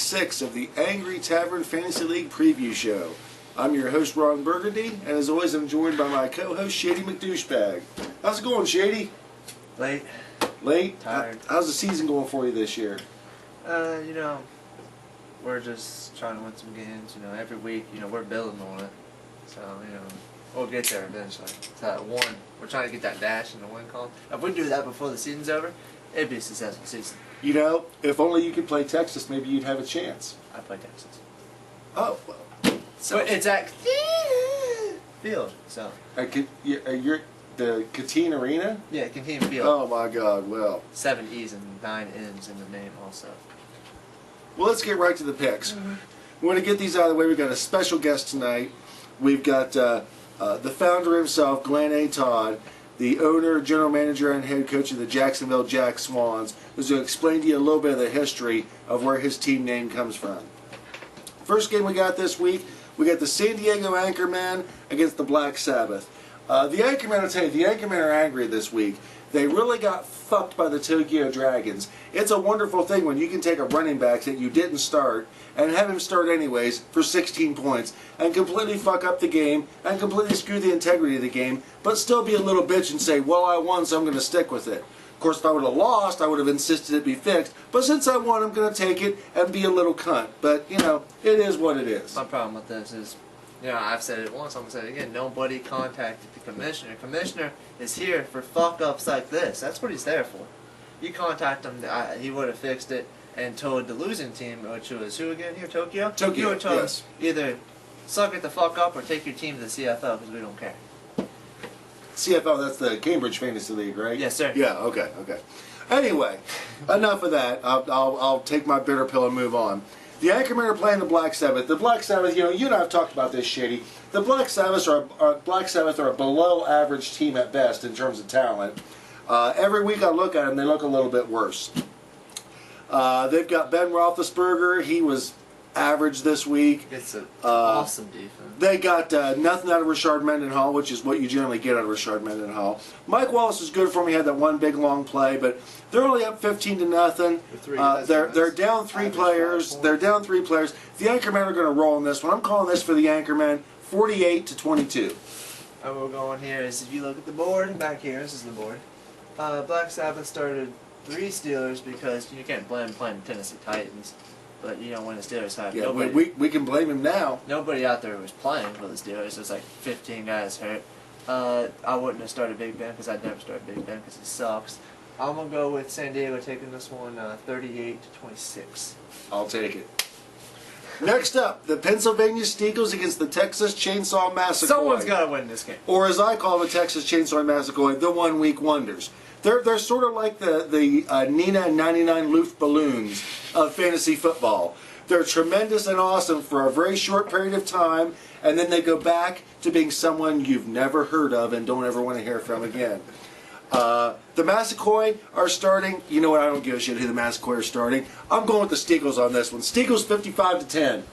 6 of the Angry Tavern Fantasy League Preview Show. I'm your host, Ron Burgundy, and as always, I'm joined by my co-host, Shady McDouchebag. How's it going, Shady? Late. Late? Tired. How's the season going for you this year? We're just trying to win some games. Every week, we're building on it. So, we'll get there eventually. It's that one. We're trying to get that dash in the win column. If we do that before the season's over, it'd be a successful season. If only you could play Texas, maybe you'd have a chance. I play Texas. Oh, well. But it's at Field, so. You're the Canteen Arena? Yeah, Canteen Field. Oh, my God, well. 7 E's and 9 N's in the name also. Well, let's get right to the picks. We want to get these out of the way. We've got a special guest tonight. We've got the founder himself, Glenn A. Todd, the owner, general manager, and head coach of the Jacksonville Jack Swans, who's going to explain to you a little bit of the history of where his team name comes from. First game we got this week, we got the San Diego Anchormen against the Black Sabbath. The Anchormen, I'll tell you, the Anchormen are angry this week. They really got fucked by the Tokyo Dragons. It's a wonderful thing when you can take a running back that you didn't start and have him start anyways for 16 points and completely fuck up the game and completely screw the integrity of the game, but still be a little bitch and say, well, I won, so I'm going to stick with it. Of course, if I would have lost, I would have insisted it be fixed. But since I won, I'm going to take it and be a little cunt. But, it is what it is. My problem with this is, I've said it once, I'm going to say it again, nobody contacted the commissioner. The commissioner is here for fuck-ups like this. That's what he's there for. You contact him, he would have fixed it and told the losing team, which was who again here, Tokyo? Tokyo, you would told yes. Either suck it the fuck up or take your team to the CFL because we don't care. CFL, that's the Cambridge Fantasy League, right? Yes, sir. Yeah, okay. Anyway, enough of that. I'll take my bitter pill and move on. The Anchormen are playing the Black Sabbath. The Black Sabbath, you and I have talked about this, Shady. The Black Sabbath are a below-average team at best in terms of talent. Every week I look at them, they look a little bit worse. They've got Ben Roethlisberger. He was average this week. It's an awesome defense. They got nothing out of Rashard Mendenhall, which is what you generally get out of Rashard Mendenhall. Mike Wallace was good for him. He had that one big long play, but they're only up 15-0. They're down 3 players. They're down 3 players. The Anchormen are going to roll in this one. I'm calling this for the Anchormen 48-22. And we're going here is if you look at the board back here, this is the board. Black Sabbath started 3 Steelers because you can't blame playing Tennessee Titans. But when the Steelers have we can blame him now. Nobody out there was playing for the Steelers. There's like 15 guys hurt. I wouldn't have started Big Ben because I'd never start Big Ben because he sucks. I'm gonna go with San Diego taking this one 38-26. I'll take it. Next up, the Pennsylvania Steagles against the Texas Chainsaw Massacre. Someone's got to win this game. Or as I call the Texas Chainsaw Massacre, the 1 week wonders. They're sort of like the Nina and 99 Luft balloons of fantasy football. They're tremendous and awesome for a very short period of time, and then they go back to being someone you've never heard of and don't ever want to hear from again. The Massacre are starting. You know what? I don't give a shit who the Massacre are starting. I'm going with the Steagles on this one. Steagles 55-10.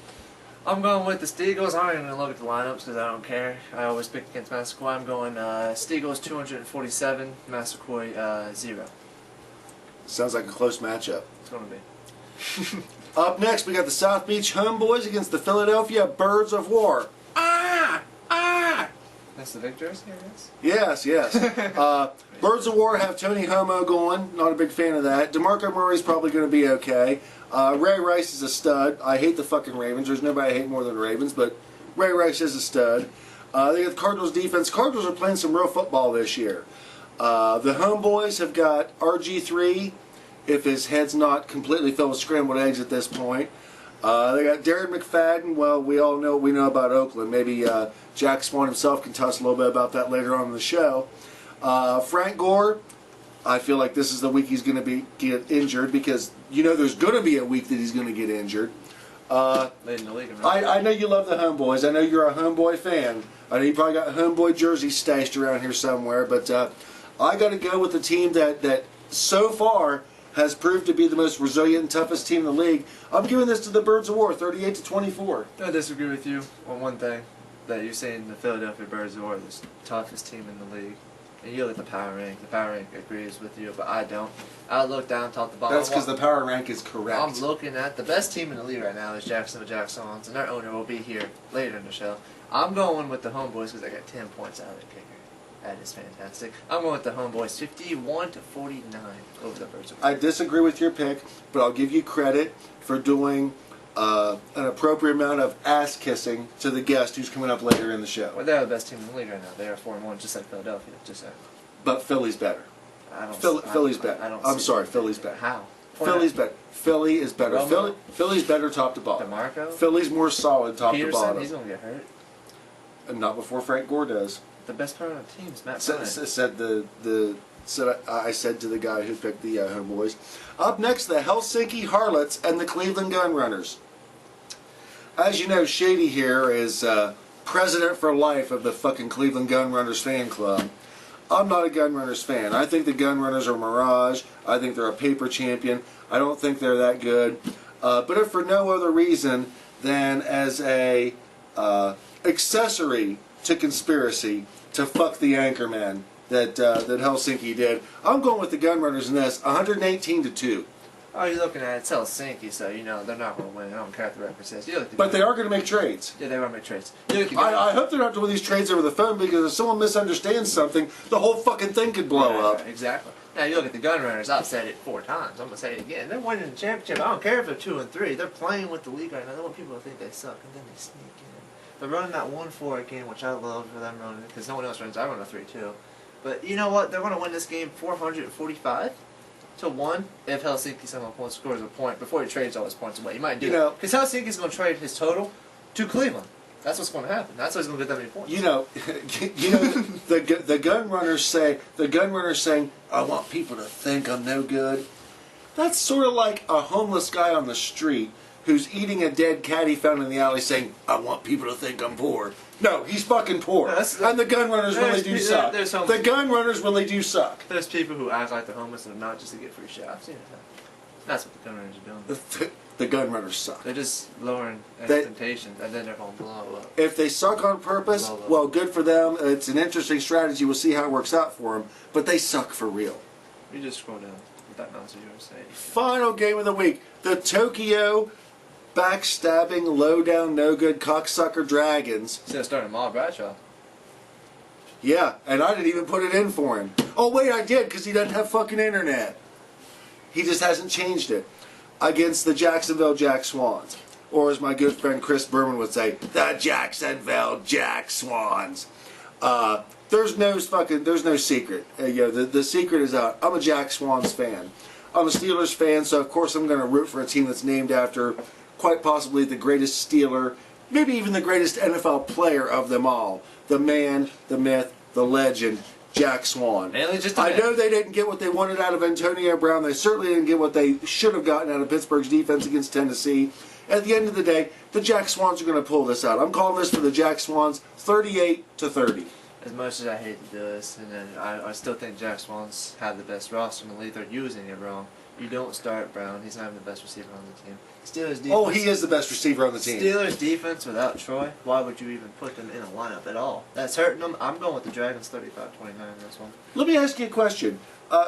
I'm going with the Steagles. I'm not even going to look at the lineups because I don't care. I always pick against Massacre. I'm going Steagles 247, Massacre 0. Sounds like a close matchup. It's going to be. Up next, we got the South Beach Homeboys against the Philadelphia Birds of War. That's the victors here, yes? Yes. Birds of War have Tony Homo going. Not a big fan of that. DeMarco Murray's probably going to be okay. Ray Rice is a stud. I hate the fucking Ravens. There's nobody I hate more than the Ravens, but Ray Rice is a stud. They got the Cardinals defense. Cardinals are playing some real football this year. The Homeboys have got RG3, if his head's not completely filled with scrambled eggs at this point. They got Darren McFadden. Well, we all know what we know about Oakland. Maybe Jack Swann himself can tell us a little bit about that later on in the show. Frank Gore, I feel like this is the week he's going to get injured because there's going to be a week that he's going to get injured. Late in the league, right? I know you love the Homeboys. I know you're a Homeboy fan. I know you probably got Homeboy jerseys stashed around here somewhere, but I got to go with the team that so far has proved to be the most resilient and toughest team in the league. I'm giving this to the Birds of War, 38-24. I disagree with you on one thing, that you're saying the Philadelphia Birds of War are the toughest team in the league. And you look at the power rank. The power rank agrees with you, but I don't. I look down top to bottom. That's because the power rank is correct. I'm looking at the best team in the league right now is Jack Swann, and their owner will be here later in the show. I'm going with the Homeboys because I got 10 points out of the kicker. That is fantastic. I'm going with the Homeboys, 51-49 over the Birds. I disagree with your pick, but I'll give you credit for doing an appropriate amount of ass kissing to the guest who's coming up later in the show. Well, they're the best team in the league right now. They are 4-1, just like Philadelphia. Just saying. But Philly's better. Philly's better. I'm sorry, Philly's better. How? Philly's better. Philly is better. Philly's better top to bottom. DeMarco? Philly's more solid top Peterson, to bottom. he's going to get hurt. And not before Frank Gore does. The best player on the team is Matt I said to the guy who picked the Homeboys. Up next, the Helsinki Harlots and the Cleveland Gunrunners. As you know, Shady here is president for life of the fucking Cleveland Gunrunners fan club. I'm not a Gunrunners fan. I think the Gunrunners are a mirage. I think they're a paper champion. I don't think they're that good. But if for no other reason than as a accessory to conspiracy to fuck the Anchorman that Helsinki did, I'm going with the Gunrunners in this, 118-2. Oh, you're looking at it's Helsinki, so you know they're not going to win. I don't care what the record says. But they are going to make trades. Yeah, they will make trades. I hope they're not doing these trades over the phone, because if someone misunderstands something, the whole fucking thing could blow up. Right, exactly. Now you look at the Gunrunners. I've said it 4 times. I'm going to say it again. They're winning the championship. I don't care if they're 2-3. They're playing with the league right now. They want people to think they suck, and then they sneak in. They're running that 1-4 again, which I love for them running, because no one else runs. I run a 3-2. But you know what? They're going to win this game 445-1 if Helsinki somehow scores a point before he trades all his points away. He might do it. Because Helsinki's going to trade his total to Cleveland. That's what's going to happen. That's why he's going to get that many points. The Gunrunners saying, I want people to think I'm no good. That's sort of like a homeless guy on the street who's eating a dead cat he found in the alley saying, I want people to think I'm poor. No, he's fucking poor. And the Gunrunners really do suck. The Gunrunners really do suck. There's people who act like they're homeless and not just to get free shit. I've seen it. That's what the Gunrunners are doing. The Gunrunners suck. They're just lowering expectations, and then they're going to blow up. If they suck on purpose, well, good for them. It's an interesting strategy. We'll see how it works out for them. But they suck for real. You just scroll down with that nonsense you were saying. Final game of the week. The Tokyo backstabbing, low-down, no-good cocksucker Dragons. Instead of starting Maul Bradshaw. Yeah, and I didn't even put it in for him. Oh, wait, I did, because he doesn't have fucking internet. He just hasn't changed it. Against the Jacksonville Jack Swans. Or as my good friend Chris Berman would say, the Jacksonville Jack Swans. There's no secret. The secret is out. I'm a Jack Swans fan. I'm a Steelers fan, so of course I'm going to root for a team that's named after quite possibly the greatest Steeler, maybe even the greatest NFL player of them all. The man, the myth, the legend, Jack Swann. I know they didn't get what they wanted out of Antonio Brown. They certainly didn't get what they should have gotten out of Pittsburgh's defense against Tennessee. At the end of the day, the Jack Swans are going to pull this out. I'm calling this for the Jack Swans 38-30. As much as I hate to do this, and then I still think Jack Swans have the best roster in the league. They're using it wrong. You don't start Brown. He's not even the best receiver on the team. Steelers defense. Oh, he is the best receiver on the team. Steelers defense without Troy. Why would you even put them in a lineup at all? That's hurting them. I'm going with the Dragons 35-29 in this one. Let me ask you a question.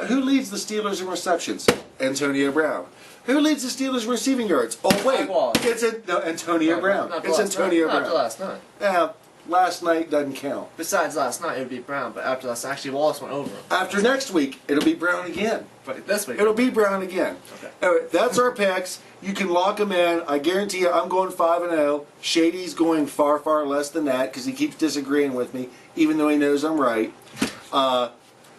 Who leads the Steelers in receptions? Antonio Brown. Who leads the Steelers in receiving yards? Oh wait, it's Antonio Brown. It's Antonio Brown. After last night. Yeah. Last night doesn't count. Besides last night, it would be Brown, but after last night, actually Wallace went over him. After next week, it'll be Brown again. But this week, it'll be Brown again. Okay. Anyway, that's our picks. You can lock them in. I guarantee you, I'm going 5-0. Shady's going far, far less than that because he keeps disagreeing with me, even though he knows I'm right.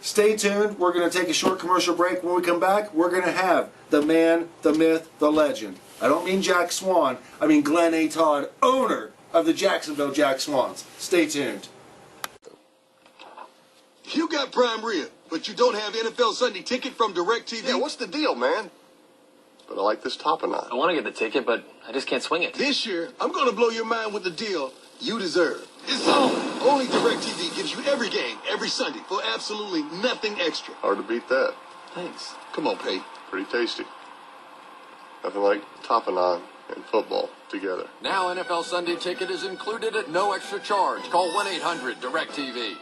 Stay tuned. We're going to take a short commercial break. When we come back, we're going to have the man, the myth, the legend. I don't mean Jack Swann. I mean Glenn A. Todd, owner of the Jacksonville Jack Swans. Stay tuned. You got Prime Rib, but you don't have NFL Sunday Ticket from DirecTV? Yeah, what's the deal, man? But I like this Tapenade. I want to get the ticket, but I just can't swing it. This year, I'm going to blow your mind with the deal you deserve. It's on. Only DirecTV gives you every game, every Sunday, for absolutely nothing extra. Hard to beat that. Thanks. Come on, Pate. Pretty tasty. Nothing like Tapenade and football together. Now NFL Sunday Ticket is included at no extra charge. Call 1-800-DIRECTV.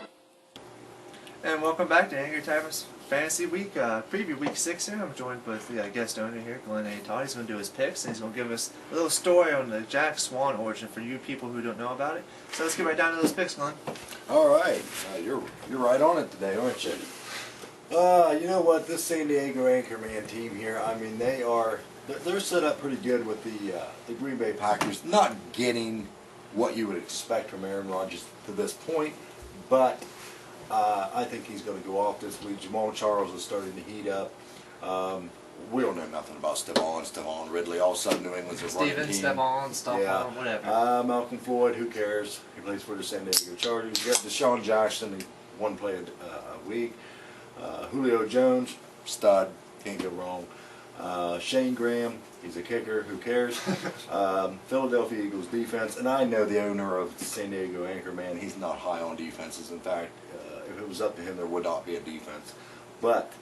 And welcome back to Angry Tyrants Fantasy Week, preview week 6 here. I'm joined with the guest owner here, Glenn A. Todd. He's going to do his picks, and he's going to give us a little story on the Jack Swann origin for you people who don't know about it. So let's get right down to those picks, Glenn. All right, you're right on it today, aren't you? You know what? This San Diego Anchorman team here, I mean, they're set up pretty good with the Green Bay Packers not getting what you would expect from Aaron Rodgers to this point, but I think he's going to go off this week. Jamal Charles is starting to heat up. We don't know nothing about Stephon Ridley. All of a sudden, New England's a running team. Stephon, whatever. Malcolm Floyd, who cares? He plays for the San Diego Chargers. You got Deshaun Jackson, one play a week. Julio Jones, stud, can't go wrong. Shane Graham, he's a kicker, who cares? Philadelphia Eagles defense, and I know the owner of San Diego Anchorman, he's not high on defenses. In fact, if it was up to him, there would not be a defense. But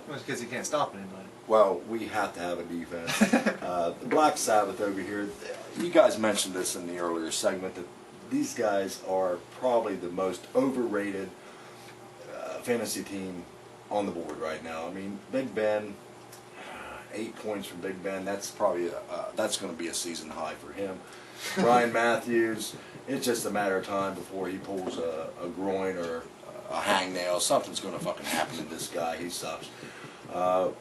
Because he can't stop anybody. well, we have to have a defense. The Black Sabbath over here, you guys mentioned this in the earlier segment, that these guys are probably the most overrated fantasy team on the board right now. I mean, Big Ben, 8 points from Big Ben, that's probably that's going to be a season high for him. Ryan Matthews, it's just a matter of time before he pulls a groin or a hangnail. Something's going to fucking happen to this guy. He sucks.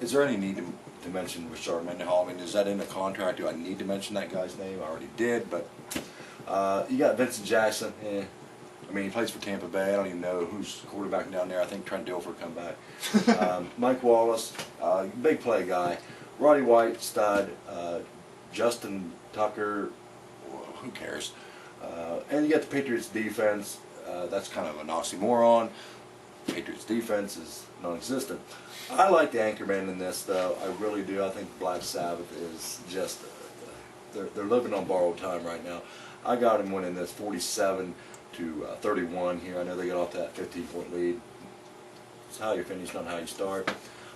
Is there any need to mention Rashard Mendenhall? I mean, is that in the contract? Do I need to mention that guy's name? I already did, but you got Vincent Jackson. I mean, he plays for Tampa Bay. I don't even know who's quarterbacking down there. I think Trent Dilfer come back. Mike Wallace, big play guy. Roddy White, stud. Justin Tucker, who cares? And you got the Patriots defense. That's kind of an oxymoron. Patriots defense is non-existent. I like the Anchorman in this, though. I really do. I think Black Sabbath is just, they're living on borrowed time right now. I got him winning this 47 to 31 here. I know they got off that 15-point lead. It's how you finish, not how you start.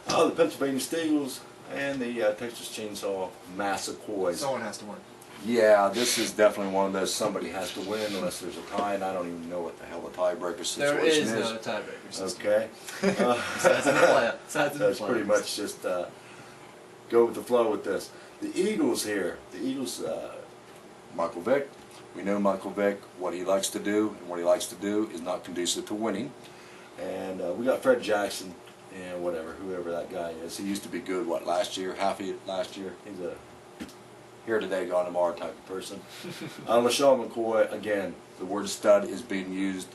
The Pennsylvania Steelers and the Texas Chainsaw Massacre. Someone has to win. Yeah, this is definitely one of those somebody has to win unless there's a tie, and I don't even know what the hell the tiebreaker situation is. There is no tiebreaker system. Okay. That's pretty much just go with the flow with this. The Eagles here. The Eagles, Michael Vick. We know Michael Vick, what he likes to do, and what he likes to do is not conducive to winning. And we got Fred Jackson, and whatever, whoever that guy is. He used to be good, last year, half of it last year. He's a here today, gone tomorrow type of person. LaShawn McCoy, again, the word stud is being used,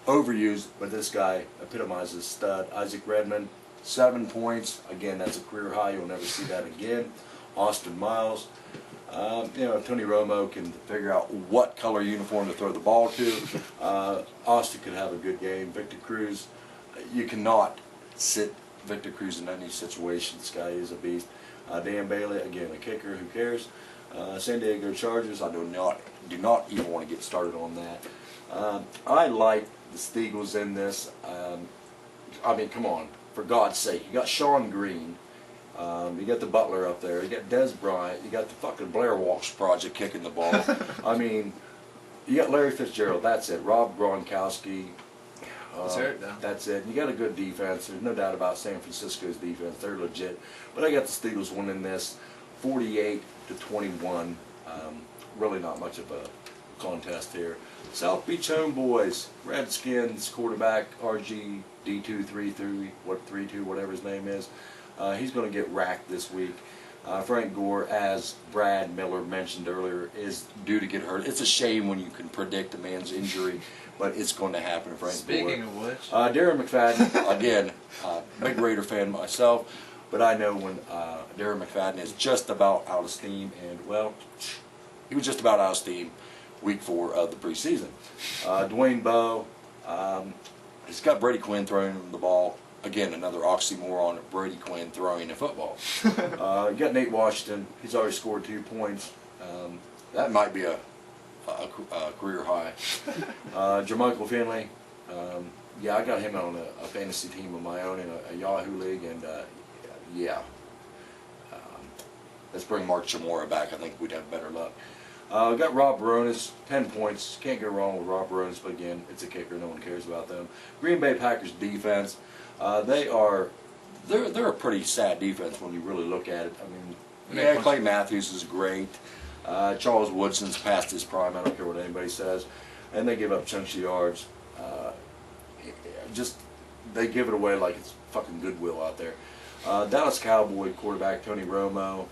overused, but this guy epitomizes stud. Isaac Redmond, 7 points. Again, that's a career high. You'll never see that again. Austin Miles. If Tony Romo can figure out what color uniform to throw the ball to, Austin could have a good game. Victor Cruz, you cannot sit Victor Cruz in any situation. This guy is a beast. Dan Bailey, again, a kicker, who cares? San Diego Chargers, I do not even want to get started on that. I like the Steagles in this. I mean, come on, for God's sake. You got Sean Green. You got the Butler up there. You got Des Bryant. You got the fucking Blair Walsh Project kicking the ball. I mean, you got Larry Fitzgerald. That's it. Rob Gronkowski. He's hurt now. That's it. You got a good defense. There's no doubt about San Francisco's defense. They're legit. But I got the Steelers winning this 48 to 21. Really not much of a contest here. South Beach Homeboys, Redskins quarterback RG-D233, 32, whatever his name is. He's going to get racked this week. Frank Gore, as Brad Miller mentioned earlier, is due to get hurt. It's a shame when you can predict a man's injury, but it's going to happen to Frank Gore. Speaking of which, Darren McFadden, again, big Raider fan myself, but I know when Darren McFadden is just about out of steam, and well, he was just about out of steam week 4 of the preseason. Dwayne Bowe, he's got Brady Quinn throwing him the ball. Again, another oxymoron, Brady Quinn throwing the football. You got Nate Washington. He's already scored 2 points. That might be a career high. Jermichael Finley. Yeah, I got him on a fantasy team of my own in a Yahoo league, and yeah. Let's bring Mark Chamora back. I think we'd have better luck. Got Rob Baronis, 10 points. Can't go wrong with Rob Baronis, but again, it's a kicker. No one cares about them. Green Bay Packers defense. They're a pretty sad defense when you really look at it. I mean, yeah, Clay Matthews is great. Charles Woodson's past his prime. I don't care what anybody says. And they give up chunks of yards. They give it away like it's fucking Goodwill out there. Dallas Cowboy quarterback Tony Romo.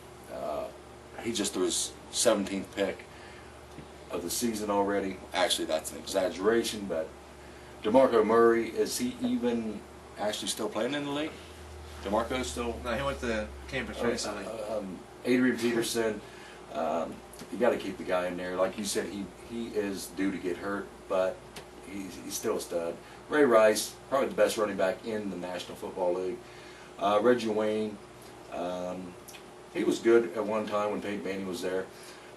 He just threw his 17th pick of the season already. Actually, that's an exaggeration, but DeMarco Murray, is he even actually still playing in the league? DeMarco's still? No, he went to Cambridge recently. Adrian Peterson, you got to keep the guy in there. Like you said, he is due to get hurt, but he's still a stud. Ray Rice, probably the best running back in the National Football League. Reggie Wayne, he was good at one time when Peyton Manning was there.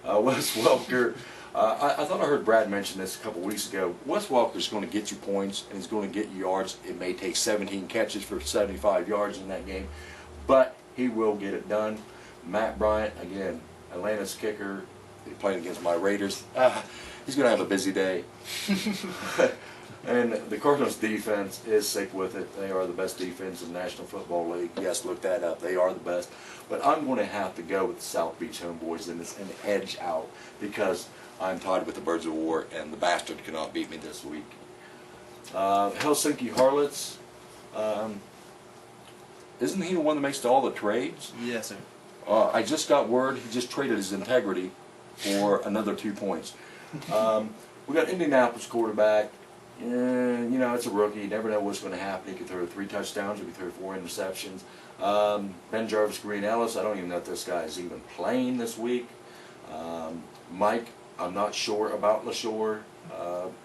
Wes Welker, I thought I heard Brad mention this a couple weeks ago. Wes Welker's going to get you points and he's going to get you yards. It may take 17 catches for 75 yards in that game, but he will get it done. Matt Bryant, again, Atlanta's kicker. He's playing against my Raiders. He's going to have a busy day. And the Cardinals defense is sick with it. They are the best defense in the National Football League. Yes, look that up. They are the best. But I'm going to have to go with the South Beach Homeboys in this and edge out because I'm tied with the Birds of War and the bastard cannot beat me this week. Helsinki Harlots. Isn't he the one that makes all the trades? Yes, sir. I just got word he just traded his integrity for another 2 points. We got Indianapolis quarterback. You know, it's a rookie. You never know what's going to happen. He could throw 3 touchdowns. He could throw 4 interceptions. Ben Jarvis Green Ellis, I don't even know if this guy is even playing this week. Mike, I'm not sure about LaShore.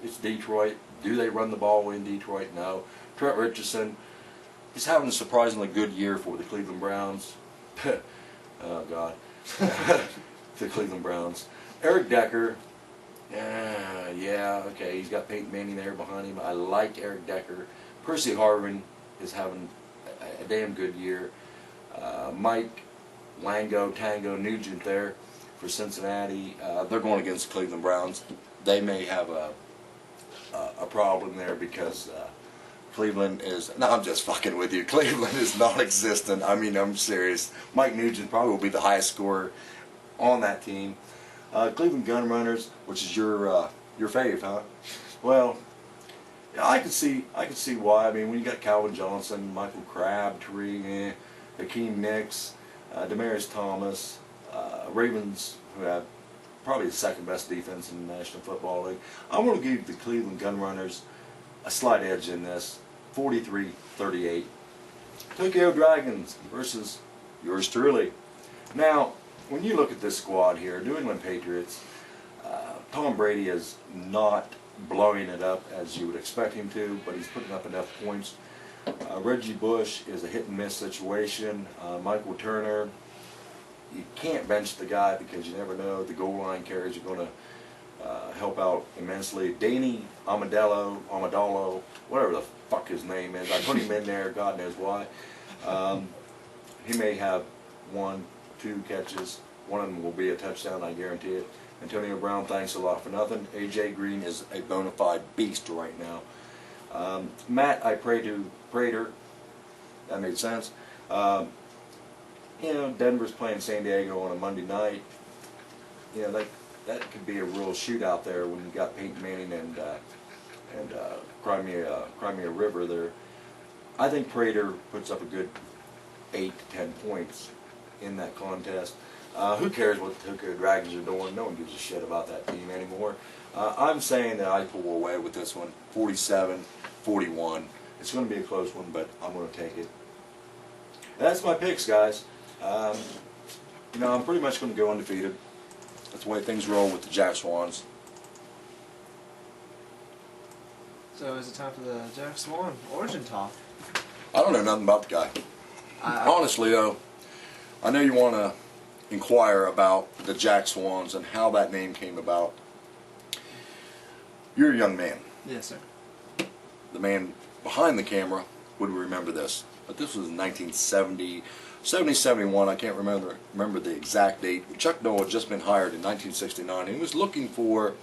It's Detroit. Do they run the ball in Detroit? No. Trent Richardson, he's having a surprisingly good year for the Cleveland Browns. Oh, God. The Cleveland Browns. Eric Decker. Yeah, okay, he's got Peyton Manning there behind him. I like Eric Decker. Percy Harvin is having a damn good year. Mike Tango Nugent there for Cincinnati. They're going against the Cleveland Browns. They may have a problem there because Cleveland is... No, I'm just fucking with you. Cleveland is non-existent. I mean, I'm serious. Mike Nugent probably will be the highest scorer on that team. Cleveland Gunrunners, which is your fave, huh? Well, yeah, I could see why. I mean, when you got Calvin Johnson, Michael Crabtree, Hakeem Nicks, Demaryius Thomas, Ravens, who have probably the second best defense in the National Football League, I'm going to give the Cleveland Gunrunners a slight edge in this, 43-38. Tokyo Dragons versus yours truly. Now, when you look at this squad here, New England Patriots, Tom Brady is not blowing it up as you would expect him to, but he's putting up enough points. Reggie Bush is a hit-and-miss situation. Michael Turner, you can't bench the guy because you never know. The goal line carries are going to help out immensely. Danny Amendola, whatever the fuck his name is. I put him in there, God knows why. He may have 1, 2 catches. One of them will be a touchdown, I guarantee it. Antonio Brown, thanks a lot for nothing. AJ Green is a bona fide beast right now. Matt, I pray to Prater. That made sense. You know, Denver's playing San Diego on a Monday night. You know, that could be a real shootout there when you got Peyton Manning and Crimea River there. I think Prater puts up a good 8 to 10 points in that contest. Who cares what the Tokyo Dragons are doing? No one gives a shit about that team anymore. I'm saying that I pull away with this one, 47-41. It's going to be a close one, but I'm going to take it. That's my picks, guys. You know, I'm pretty much going to go undefeated. That's the way things roll with the Jack Swans. So is it time for the Jack Swann origin talk? I don't know nothing about the guy. Honestly, though, I know you want to inquire about the Jack Swans and how that name came about. You're a young man. Yes, sir. The man behind the camera would remember this, but this was in 1970, 71. I can't remember the exact date. Chuck Noll had just been hired in 1969, and he was looking for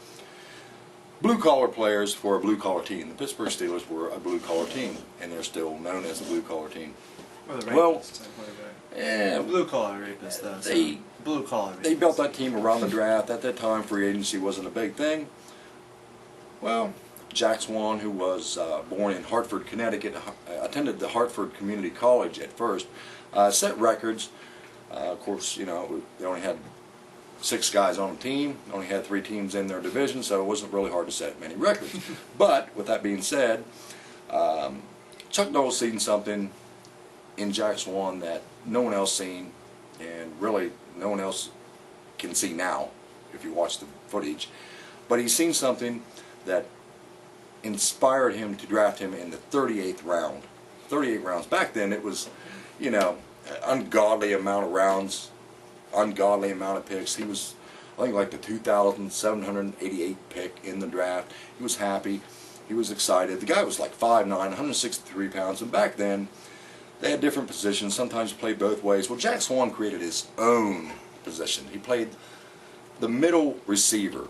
blue-collar players for a blue-collar team. The Pittsburgh Steelers were a blue-collar team, and they're still known as a blue-collar team. Well, yeah, blue-collar rapists, though. Blue-collar rapists. They built that team around the draft. At that time, free agency wasn't a big thing. Well, Jack Swann, who was born in Hartford, Connecticut, attended the Hartford Community College at first, set records. Of course, you know, they only had 6 guys on the team, only had 3 teams in their division, so it wasn't really hard to set many records. But, with that being said, Chuck Noll's seen something in Jack Swann that no one else seen, and really no one else can see now if you watch the footage. But he's seen something that inspired him to draft him in the 38th round. 38 rounds. Back then it was, you know, ungodly amount of rounds, ungodly amount of picks. He was, I think, like the 2,788 pick in the draft. He was happy. He was excited. The guy was like 5'9", 163 pounds, and back then they had different positions. Sometimes he played both ways. Well, Jack Swann created his own position. He played the middle receiver.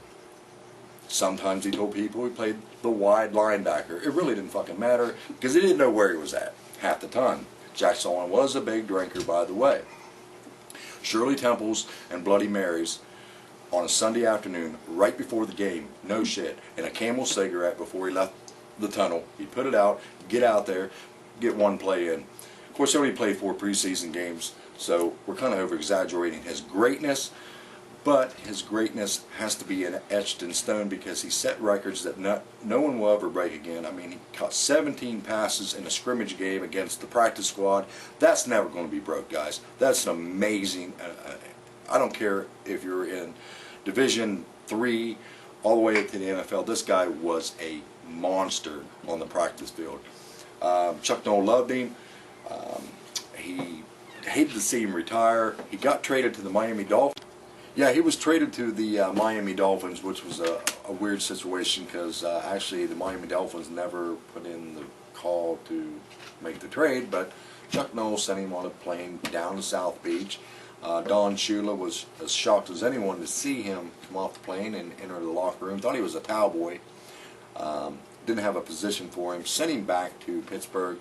Sometimes he told people he played the wide linebacker. It really didn't fucking matter because he didn't know where he was at half the time. Jack Swann was a big drinker, by the way. Shirley Temples and Bloody Marys on a Sunday afternoon right before the game, no shit, and a Camel cigarette before he left the tunnel. He'd put it out, get out there, get one play in. Of course, he only played 4 preseason games, so we're kind of over-exaggerating his greatness, but his greatness has to be etched in stone because he set records that no one will ever break again. I mean, he caught 17 passes in a scrimmage game against the practice squad. That's never going to be broke, guys. That's an amazing, I don't care if you're in Division III all the way to the NFL. This guy was a monster on the practice field. Chuck Noll loved him. He hated to see him retire. He got traded to the Miami Dolphins. Yeah, he was traded to the Miami Dolphins, which was a weird situation because actually the Miami Dolphins never put in the call to make the trade, but Chuck Noll sent him on a plane down to South Beach. Don Shula was as shocked as anyone to see him come off the plane and enter the locker room. Thought he was a towel boy. Didn't have a position for him. Sent him back to Pittsburgh.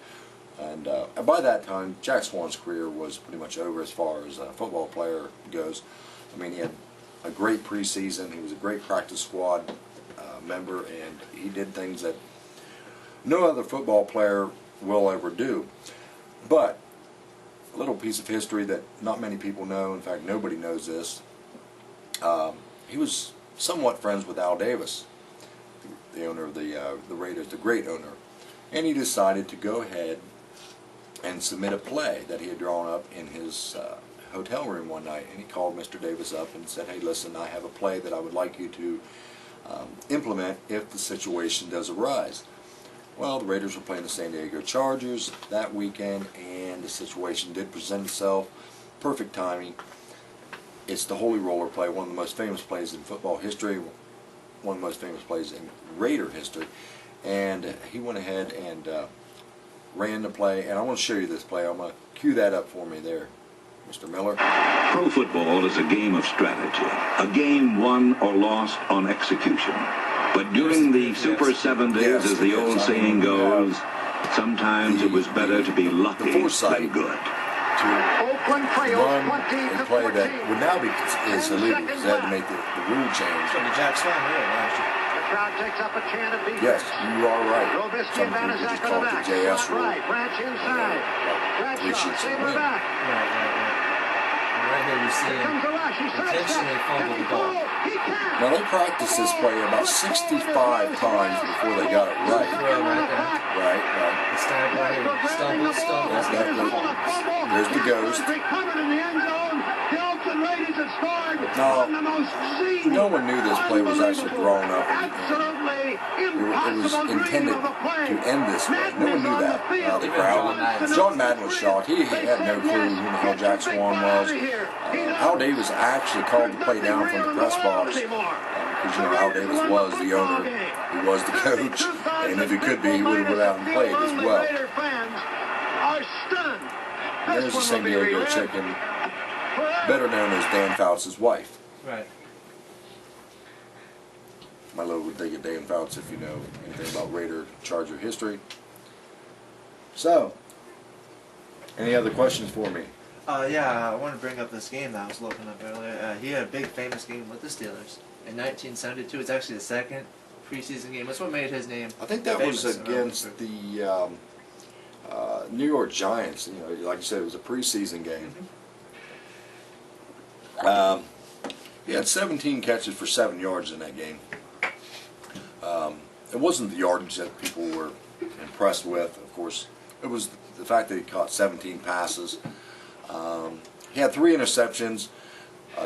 And by that time, Jack Swann's career was pretty much over as far as a football player goes. I mean, he had a great preseason. He was a great practice squad member, and he did things that no other football player will ever do. But a little piece of history that not many people know, in fact nobody knows this, he was somewhat friends with Al Davis, the owner of the Raiders, the great owner, and he decided to go ahead and submit a play that he had drawn up in his hotel room one night, and he called Mr. Davis up and said, "Hey, listen, I have a play that I would like you to implement if the situation does arise." Well, the Raiders were playing the San Diego Chargers that weekend, and the situation did present itself. Perfect timing. It's the Holy Roller play, one of the most famous plays in football history, one of the most famous plays in Raider history. And he went ahead and ran the play, and I want to show you this play. I'm going to cue that up for me there, Mr. Miller. Pro football is a game of strategy, a game won or lost on execution. But during the Super 7 days, as the old saying goes, sometimes it was better to be lucky than good. To run a play that would now be is illegal because they had to make the rule change. From the Jack Swann rule, actually. Crowd takes up a chant of defense. Yes, you are right. Robisky Some and people just call it the JS rule. Right, Branch inside. Bradshaw, saber back. Right here you see him intentionally fumble the ball. Now they practiced this play about 65 times before they got it right. Right. The start right here. Stumble. Exactly. There's the ghost. Now, no one knew this play was actually drawn up. It was intended to end this way. No one knew that. The crowd. John Madden was shocked. He had no clue who the hell Jack Swann was. Al Davis actually called the play down from the press box because you know Al Davis was the owner, he was the coach, and if he could be, he would have went out and played as well. There's a San Diego chicken, better known as Dan Fouts' wife. Right. My love would dig at Dan Fouts if you know anything about Raider Charger history. So, any other questions for me? Yeah, I want to bring up this game that I was looking up earlier. He had a big famous game with the Steelers in 1972. It's actually the second preseason game. That's what made his name. I think that was against the New York Giants. You know, like you said, it was a preseason game. He had 17 catches for 7 yards in that game. It wasn't the yardage that people were impressed with, of course. It was the fact that he caught 17 passes. He had 3 interceptions.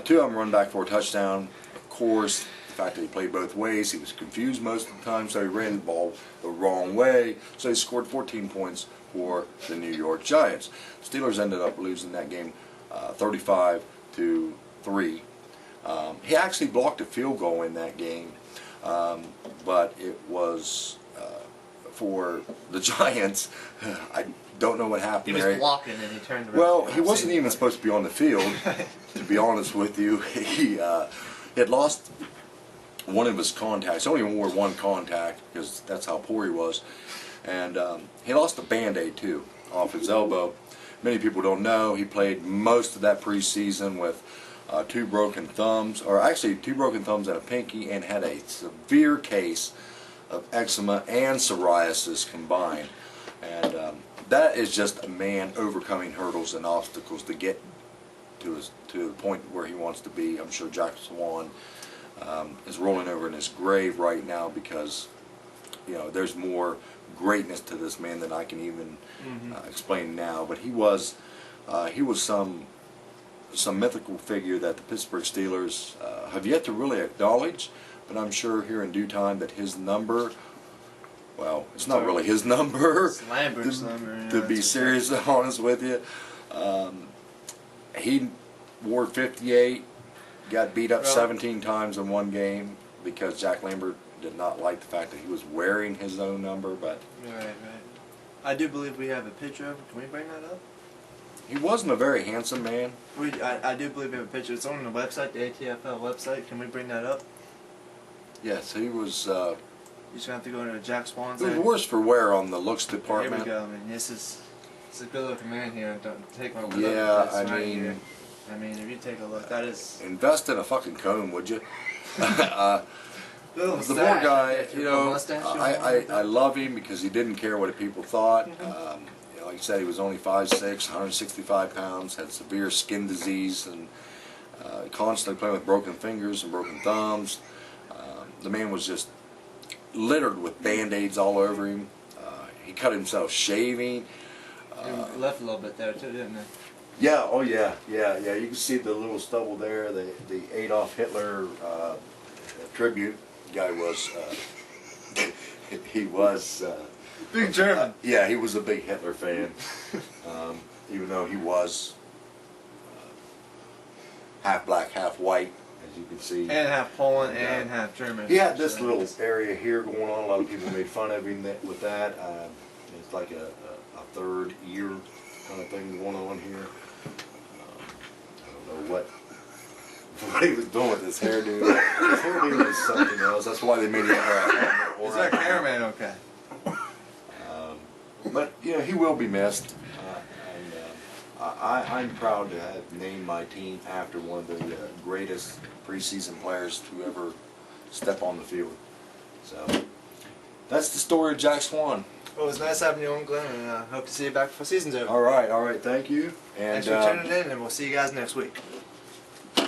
2 of them run back for a touchdown. Of course, the fact that he played both ways, he was confused most of the time, so he ran the ball the wrong way. So he scored 14 points for the New York Giants. Steelers ended up losing that game 35-3. He actually blocked a field goal in that game, but it was for the Giants. I don't know what happened. He was there. blocking and he turned around. Well, he wasn't even supposed to be on the field, to be honest with you. He had lost one of his contacts. He only wore 1 contact because that's how poor he was. And he lost a Band-Aid, too, off his elbow. Many people don't know he played most of that preseason with 2 broken thumbs, or actually 2 broken thumbs and a pinky, and had a severe case of eczema and psoriasis combined. And that is just a man overcoming hurdles and obstacles to get to the point where he wants to be. I'm sure Jack Swann is rolling over in his grave right now because, you know, there's more greatness to this man than I can even explain now. But he was some mythical figure that the Pittsburgh Steelers have yet to really acknowledge. But I'm sure here in due time that his number, well, it's not really his number. It's Lambert's number. To be serious and honest with you, he wore 58, got beat up 17 times in one game because Jack Lambert did not like the fact that he was wearing his own number. But Right. I do believe we have a picture of him. Can we bring that up? he wasn't a very handsome man. I do believe we have a picture. It's on the website, the ATFL website. Can we bring that up? Yes, he was. You just have to go into Jack Swann's. It was worse for wear on the looks Here department. we go. I mean, it's a good-looking man here. Don't take my word. Yeah, That's I right mean, here. I mean, if you take a look, that is invest in a fucking comb, would you? little The poor mustache. guy, you know, Mustache, I love him because he didn't care what people thought. You know, like you said, he was only 5'6", 165 pounds, had severe skin disease, and constantly playing with broken fingers and broken thumbs. The man was just littered with Band-Aids all over him. He cut himself shaving. He left a little bit there too, didn't he? Yeah, oh yeah. You can see the little stubble there, the Adolf Hitler tribute. Guy was, he was... Big German. Yeah, he was a big Hitler fan, even though he was half black, half white, as you can see. And half Poland and half German. He had this little area here going on. A lot of people made fun of him with that. It's like a third ear kind of thing going on here. I don't know what he was doing with his hairdo. His hairdo was something else. That's why they made it. Is our cameraman okay? But you know, he will be missed. I'm proud to have named my team after one of the greatest preseason players to ever step on the field. So that's the story of Jack Swann. Well, it was nice having you on, Glenn, and I hope to see you back before season's over. All right, thank you. And Thanks for tuning in, and we'll see you guys next week.